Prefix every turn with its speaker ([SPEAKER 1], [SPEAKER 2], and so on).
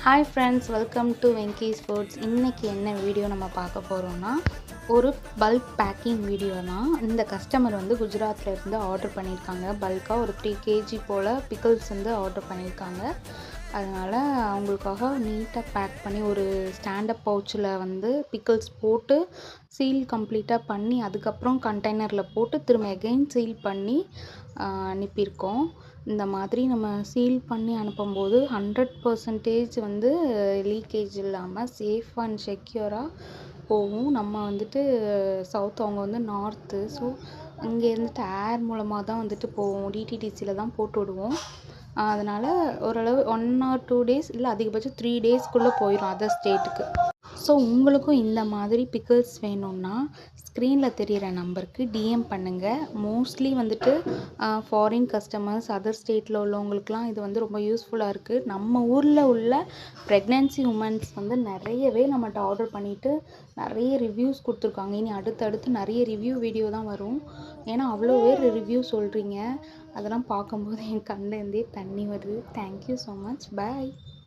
[SPEAKER 1] Hi friends, welcome to Venky's foods. இன்றைக்கி என்ன video நம்ம பார்க்க போகிறோன்னா, ஒரு பல்க் பேக்கிங் வீடியோ தான். இந்த கஸ்டமர் வந்து குஜராத்தில் இருந்து ஆர்டர் பண்ணியிருக்காங்க. பல்காக ஒரு 3 kg போல் பிக்கிள்ஸ் வந்து ஆர்டர் பண்ணியிருக்காங்க. அதனால் அவங்களுக்காக நீட்டாக பேக் பண்ணி ஒரு ஸ்டாண்டப் பவுச்சில் வந்து பிக்கிள்ஸ் போட்டு சீல் கம்ப்ளீட்டாக பண்ணி அதுக்கப்புறம் கண்டெய்னரில் போட்டு திரும்ப எகெயின் சீல் பண்ணி அனுப்பியிருக்கோம். இந்த மாதிரி நம்ம சீல் பண்ணி அனுப்பும்போது 100% வந்து லீக்கேஜ் இல்லாமல் சேஃப் அண்ட் செக்யூராக போகும். நம்ம வந்துட்டு சவுத், அவங்க வந்து நார்த்து. ஸோ அங்கே இருந்துட்டு ஏர் மூலமாக தான் வந்துட்டு போவோம். டிடிடிசியில் தான் போட்டு விடுவோம். அதனால் ஓரளவு 1 or 2 days இல்லை அதிகபட்சம் 3 daysக்குள்ளே போயிடும் அதர் ஸ்டேட்டுக்கு. ஸோ உங்களுக்கும் இந்த மாதிரி பிக்கிள்ஸ் வேணும்னா ஸ்க்ரீனில் தெரிகிற நம்பருக்கு டிஎம் பண்ணுங்கள். மோஸ்ட்லி வந்துட்டு ஃபாரின் கஸ்டமர்ஸ், அதர் ஸ்டேட்டில் உள்ளவங்களுக்குலாம் இது வந்து ரொம்ப யூஸ்ஃபுல்லாக இருக்குது. நம்ம ஊரில் உள்ள ப்ரெக்னென்சி உமன்ஸ் வந்து நிறையவே நம்மகிட்ட ஆர்டர் பண்ணிவிட்டு நிறைய ரிவ்யூஸ் கொடுத்துருக்காங்க. இனி அடுத்தடுத்து நிறைய ரிவ்யூ வீடியோ தான் வரும். ஏன்னா அவ்வளோ பேர் ரிவ்யூ சொல்கிறீங்க. அதெல்லாம் பார்க்கும்போது என் கண்ணிலேருந்தே தண்ணி வருது. Thank you so much. பாய்.